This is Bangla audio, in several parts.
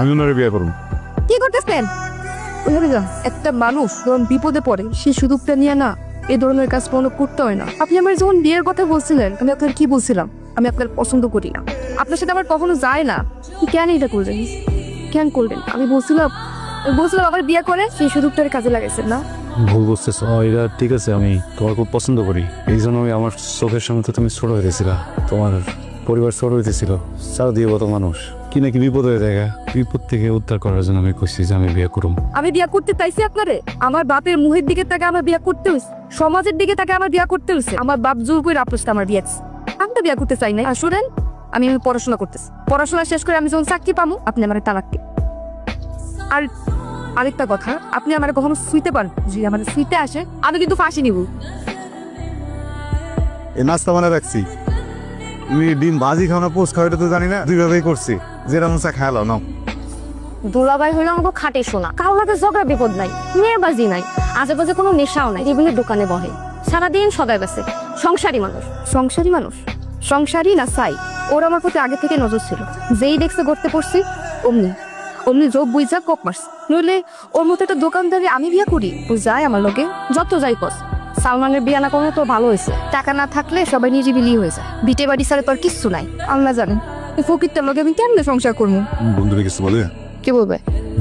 আমি ওনারে বিয়ে করব। কি করতেছেন? একটা মানুষ যখন বিপদে পড়ে সেই সুযোগটা নিয়ে না এই ধরনের কাজ কোনো করতে হয় না। আপনি আমার যখন বিয়ের কথা বলছিলেন আমি আপনার কি বলছিলাম? আমি আপনার পছন্দ করি না, আপনার সাথে আমার কখনো যায় না। কেন এটা করলেন? কেন করলেন? আমি বলছিলাম আবার বিয়ে করে সেই সুযোগটার কাজে লাগাইছেন না। ভুল বুঝতেছ। এটা ঠিক আছে, আমি তোমার খুব পছন্দ করি, এই জন্য আমি আমার চোখের সামনে তো তুমি ছোট হইতেছিল, তোমার পরিবার ছোট হইতেছিল, চাও দিয়ে কত মানুষ কি নাকি বিপদ হয়ে যায়। বিপদ থেকে উদ্ধার করার জন্য আমি কইছি যে আমি বিয়ে করুম। আমি বিয়ে করতে চাইছি আপনারে? আমার বাপের মুহের দিকে তাকে আমার বিয়ে করতে হয়েছে, সমাজের দিকে তাকে আমার বিয়ে করতে হয়েছে। আমার বাপ জোর করে আপনার আমার বিয়ে আমি তো বিয়ে করতে চাই না। আসলেন আমি পড়াশোনা করতেছি, পড়াশোনা শেষ করে আমি যখন চাকরি পাবো আপনি আমার তালাক দিন। আর আরেকটা কথা, আপনি আমার কখনো শুইতে পারেন, যদি আমার শুইতে আসে আমি কিন্তু ফাঁসি নিব। এই নাস্তা বানা রাখছি, তুমি ডিম ভাজি খাও না পোস্ট খাও এটা তো জানি না, দুইভাবেই করছি, যেটা মন চা খায়ালো নাও। দুলাভাই হইলো আমাকে খাটে শোনা, কারো লাগে ঝগড়া বিপদ নাই, মেয়েবাজি নাই, আশেপাশে কোনো নেশাও নাই, টেবিলের দোকানে বহে সারাদিন সদাই বেছে। সংসারী মানুষ। সংসারী মানুষ? সংসারী না চাই? ওর আমার প্রতি আগে থেকে নজর ছিল, যেই দেখছে গড়তে পড়ছি অমনি যোগ বুঝা কোপ মারছে। নইলে ওর মতো একটা দোকানদারি আমি বিয়ে করি? ও যায় আমার লোকে যত যাই কস। সালমানের বিয়ে না করলে তো ভালো হয়েছে, টাকা না থাকলে সবাই নিজিবিলি হয়ে যায়, বিটে বাড়ি ছাড়া তো আর কিচ্ছু নাই। আল্লাহ জানেন এই ফকিরটার লোকে আমি কেমনে সংসার করবো। বন্ধুরা কিছু বলে? কি বলবে?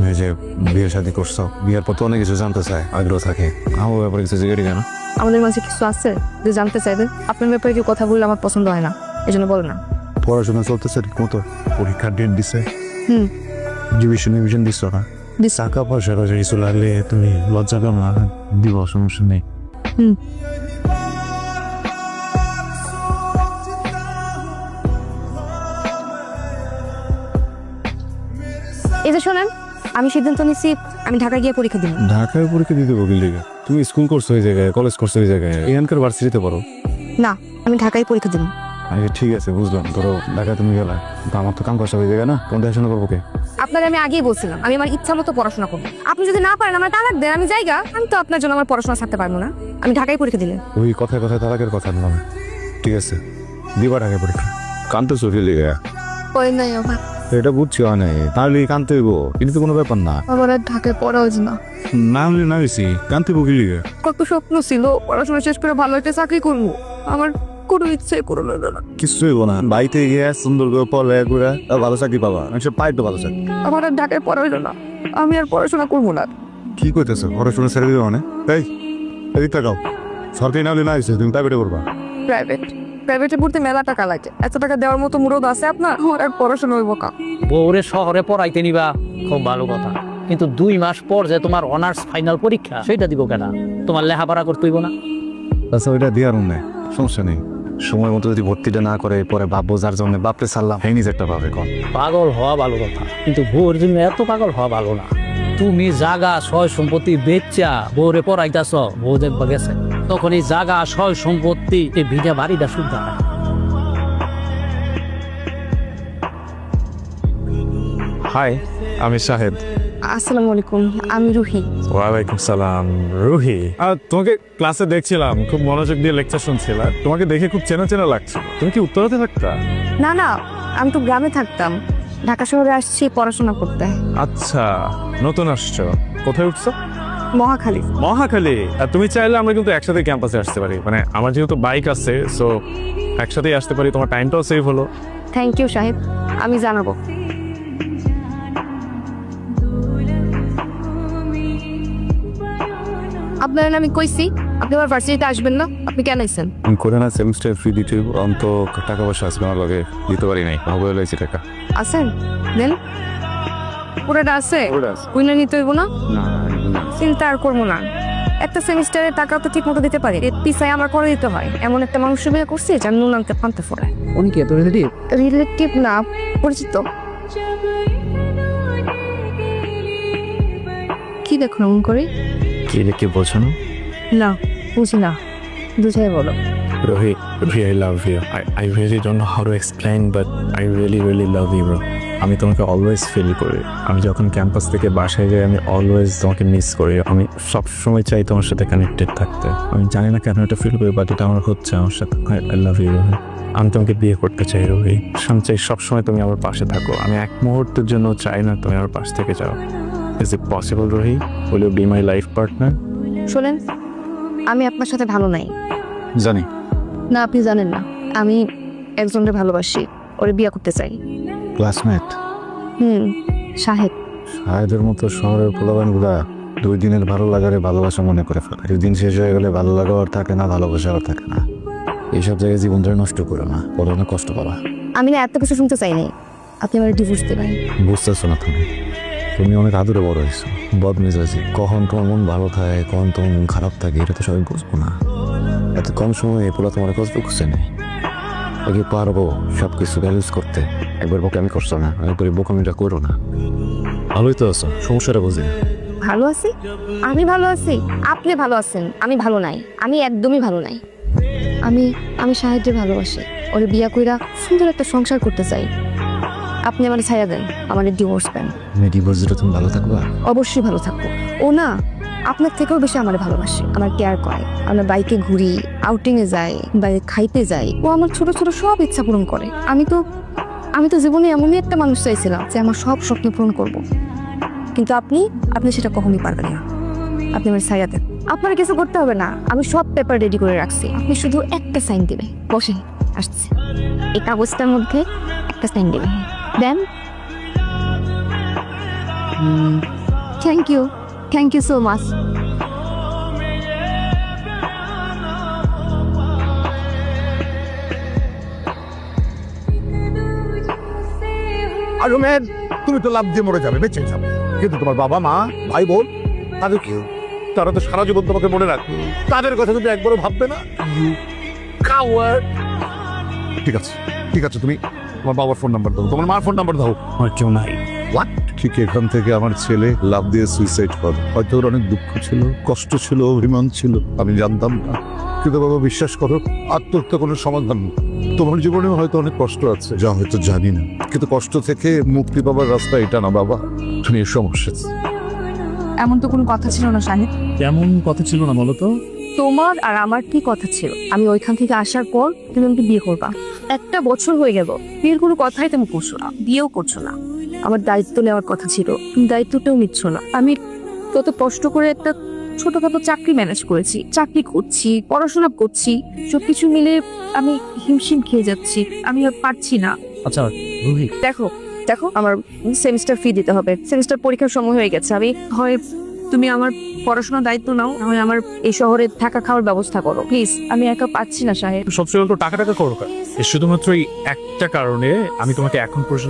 এই যে বিয়ে শাদী করছো, বিয়ের পর তো অনেক কিছু জানতে চায়, আগ্রহ থাকে, আমার ব্যাপারে কিছু জিজ্ঞাসা কেন? আমাদের মাঝে কিছু আছে যে জানতে চাইবে? আপনার ব্যাপারে কি কথা বললে আমার পছন্দ হয় না, এই জন্য বলো না। পড়াশোনা চলতেছে ঠিক মতো? পরীক্ষার ডেট দিছে? হুম ডিভিশন দিচ্ছ না? টাকা পয়সা কিছু লাগলে তুমি লজ্জা পাও না? দিব, সমস্যা নেই। হুম এই যে শোনেন, আমি সিদ্ধান্ত নিচ্ছি আমি ঢাকায় গিয়ে পরীক্ষা দিব। ঢাকায় পরীক্ষা দিতে বকিল দিকে? তুমি স্কুল করছো এই জায়গায়, কলেজ করছো এই জায়গায়, এখানকার ভার্সিটিতে পড়ো না, আমি ঢাকায় পরীক্ষা দিব। আচ্ছা ঠিক আছে, বুঝলাম। ধরো ঢাকায় তুমি গেলা, তো আমার তো কাম কষ্ট হয়ে যায় না, তোমার দেখাশোনা করবো কে? আপনাকে আমি আগেই বলছিলাম আমি আমার ইচ্ছা মতো পড়াশোনা করবো। আপনি যদি না পারেন আমার তালাক দেন, আমি জায়গা, আমি তো আপনার জন্য আমার পড়াশোনা ছাড়তে পারবো না। আমি ঢাকায় পরীক্ষা দিলে। ওই কথায় কথায় তালাকের কথা বললাম। ঠিক আছে, দিবা ঢাকায় পরীক্ষা। কানতে চলে লেগে ওই নাই আমার, এটা বুঝছি হয় নাই, তাহলে কানতে হইব, কিন্তু তো কোনো ব্যাপার না। আমার আর ঢাকায় পড়া হয়েছে না। না হলে না হয়েছি, কানতে বকি লিগে। কত স্বপ্ন ছিল পড়াশোনা শেষ করে ভালো একটা চাকরি করবো, আমার কোনো ইচ্ছে করলো না। কিছু হইব না, বাড়িতে গিয়ে সুন্দর করে পড়ালেখা করে ভালো চাকরি পাবা, মানুষের পাই তো ভালো চাকরি। আমার আর ঢাকায় পড়া হইলো না, আমি আর পড়াশোনা করবো না। কি কইতেছো? পড়াশোনা ছেড়ে দিবে মানে? এই এদিক তাকাও, সরকারি না হলে না হয়েছে, তুমি প্রাইভেটে করবা। প্রাইভেটে পড়তে মেলা টাকা লাগে, এত টাকা দেওয়ার মতো মুরদ আছে আপনার? আমার আর পড়াশোনা হইব কা? বউরে শহরে পড়াইতে নিবা খুব ভালো কথা, কিন্তু 2 মাস পর যে তোমার অনার্স ফাইনাল পরীক্ষা সেটা দিব কেন? তোমার লেখাপড়া করতে হইব না? আচ্ছা ওইটা দিয়ার নেই, সমস্যা নেই। সময় মতো যদি ভর্তিটা না করে পরে ভাববো যার জন্য বাপরে ছাড়লাম, এই নিজেরটা পাবে কম। পাগল হওয়া ভালো কথা, কিন্তু বউর জন্য এত পাগল হওয়া ভালো না। তুমি জাগা সয় সম্পত্তি বেচা বউরে পড়াইতাছ, বউ দেখবা গেছে, তখন এই জাগা সয় সম্পত্তি এই ভিজা বাড়িটা শুদ্ধ হয়। হাই, আমি শাহেদ। আসসালামু আলাইকুম, আমি রুহি। ওয়ালাইকুম সালাম। রুহি, তোমাকে ক্লাসে দেখছিলাম, খুব মনোযোগ দিয়ে লেকচার শুনছিলা, তোমাকে দেখে খুব চেনা চেনা লাগছে। তুমি কি উত্তরাতে থাকতা? না, আমি তো গ্রামে থাকতাম, ঢাকা শহরে আসছি পড়াশোনা করতে। আচ্ছা, নতুন আসছো, কোথায় উঠছো? মহাখালী। মহাখালী? তুমি চাইলে আমরা কিন্তু একসাথে ক্যাম্পাসে আসতে পারি, মানে আমার যেহেতু বাইক আছে, সো একসাথেই আসতে পারি, তোমার টাইমটাও সেভ হলো। থ্যাংক ইউ সাহেব, আমি জানাবো। আপনার আমি কইছি আপনি আমার ভার্সিটিতে আসবেন না, আপনি কেন আইছেন? করে না সেমিস্টার ফি দিতে অন্ত টাকা পয়সা আসবে আমার লগে, দিতে পারি নাই, হবে হয়েছে টাকা। আছেন দেন, পুরোটা আছে, কুইনা নিতে হইব না? চিন্তা আর করবো না, একটা সেমিস্টারের টাকা তো ঠিক মতো দিতে পারি, পিছায় আমার করে দিতে হয়। এমন একটা মানুষ বিয়ে করছে যার নুন আনতে পান্তে ফোড়ায়। উনি কি এত রিলেটিভ না, পরিচিত। কি দেখুন এমন করে? কি বলছো না? না বুঝি না, বুঝাই বলো। Rohit, I love you. I really don't know how to explain, but I really love you, bro. আমি তোমাকে অলওয়েজ ফিল করি। আমি যখন ক্যাম্পাস থেকে বাসায় যাই আমি অলওয়েজ তোমাকে মিস করি। আমি সব সময় চাই তোমার সাথে কানেক্টেড থাকতে। আমি জানি না কেন এটা ফিল করি, বাট এটা আমার হচ্ছে আমার সাথে। I love you, Rohit. আমি তোমাকে বিয়ে করতে চাই রুহি। আমি চাই সবসময় তুমি আমার পাশে থাকো। আমি এক মুহূর্তের জন্য চাই না তুমি আমার পাশ থেকে যাও। Is it possible Ruhi? Will you be my life partner? শোনেন, আমি আপনার সাথে ভালো নাই। জানি। না, আপনি জানেন না। আমি একজনকে ভালোবাসি, ওরে বিয়ে করতে চাই। ক্লাসমেট সাহেব। সাহেদের মতো শহরের পোলাবানগুলা 2 দিনের ভালো লাগারে ভালোবাসা মনে করে ফেলে। একদিন শেষ হয়ে গেলে ভালো লাগা আর থাকে না, ভালোবাসা আর থাকে না। এইসব জায়গায় জীবনটা নষ্ট করো না, বলো না কষ্ট পাবা। আমি না এত কিছু শুনতে চাই নাই। আপনি আমার ডিভোর্স দেবেন। বুঝতেছো না তুমি অনেক আদরে বড় হয়েছো। বদমেজাজি, কখন তোমার মন ভালো থাকে, কখন তোমার মন খারাপ থাকে, এটা তো সবাই বুঝবো না। এত কম সময়ে পোলা তোমার কষ্ট করছে না। আগে পারবো সব কিছু ব্যালেন্স করতে। একবার বোকামি করছো না, একবার বোকামিটা করো না। ভালোই তো আছো, সমস্যাটা বুঝি না। ভালো আছি? আমি ভালো আছি? আপনি ভালো আছেন? আমি ভালো নাই। আমি একদমই ভালো নাই। আমি সাহেবকে ভালোবাসি। ওরে বিয়া কইরা সুন্দর একটা সংসার করতে চাই। আপনি আমার ছায়া দেন, আমার ডিভোর্স দেন। ডিভোর্স দিলে তুমি ভালো থাকবা? অবশ্যই ভালো থাকবো। ও না, আপনার থেকেও বেশি আমার ভালোবাসে, আমার কেয়ার করে। আমরা বাইকে ঘুরি, আউটিংয়ে যাই, বাইরে খাইতে যাই। ও আমার ছোট ছোট সব ইচ্ছা পূরণ করে। আমি তো জীবনে এমনই একটা মানুষ চাইছিলাম যে আমার সব স্বপ্ন পূরণ করব। কিন্তু আপনি সেটা কখনই পারবেন না। আপনি আমার ছায়া দেন। আপনার কিছু করতে হবে না, আমি সব পেপার রেডি করে রাখছি। আপনি শুধু একটা সাইন দিবেন। বসে আসছে, এই কাগজটার মধ্যে একটা সাইন দিবেন। দেন। Thank you so much. আর রোমেন, তুমি তো লাভ দিয়ে মরে যাবে, বেঁচে যাবে, কিন্তু তোমার বাবা মা ভাই বোন তাদের কি? তারা তো সারা জীবন তোমাকে মনে রাখবে। তাদের কথা তুমি একবারও ভাববে না? You coward. ঠিক আছে ঠিক আছে, তুমি তোমার বাবার ফোন নাম্বার দাও, তোমার মার ফোন নাম্বার দাও। আমার কেউ নাই। হোয়াট? ঠিক এখান থেকে আমার ছেলে লাভ দিয়ে সুইসাইড করে। হয়তো ওর অনেক দুঃখ ছিল, কষ্ট ছিল, অভিমান ছিল, আমি জানতাম না। কিন্তু বাবা বিশ্বাস করো, আত্মহত্যা কোনো সমাধান না। তোমার জীবনেও হয়তো অনেক কষ্ট আছে, যা হয়তো জানি না, কিন্তু কষ্ট থেকে মুক্তি পাবার রাস্তা এটা না বাবা। তুমি এর সমস্যা। এমন তো কোনো কথা ছিল না সাহেব। তেমন কথা ছিল না বলো তো। তোমার আর আমার কি কথা ছিল? আমি ওইখান থেকে আসার পর তুমি আমাকে বিয়ে করবা। 1 বছর হয়ে গেল, বিয়ের কোনো কথাই তুমি করছো না, বিয়েও করছো না। আমার দায়িত্ব নেওয়ার কথা ছিল, তুমি দায়িত্বটাও নিচ্ছ না। আমি কত কষ্ট করে একটা ছোটখাটো চাকরি ম্যানেজ করেছি, চাকরি করছি, পড়াশোনা করছি, সবকিছু মিলে আমি হিমশিম খেয়ে যাচ্ছি। আমি আর পারছি না। আচ্ছা রুহি, দেখো আমার সেমিস্টার ফি দিতে হবে, সেমিস্টার পরীক্ষার সময় হয়ে গেছে। আমি হয় তুমি আমার পড়াশোনার দায়িত্ব নাও, না হয় আমার এই শহরে থাকা খাওয়ার ব্যবস্থা করো প্লিজ। আমি একা পাচ্ছি না সাহেব। সবসময় তো টাকা টাকা করো। শুধুমাত্র এই একটা কারণে আমি তোমাকে এখন পর্যন্ত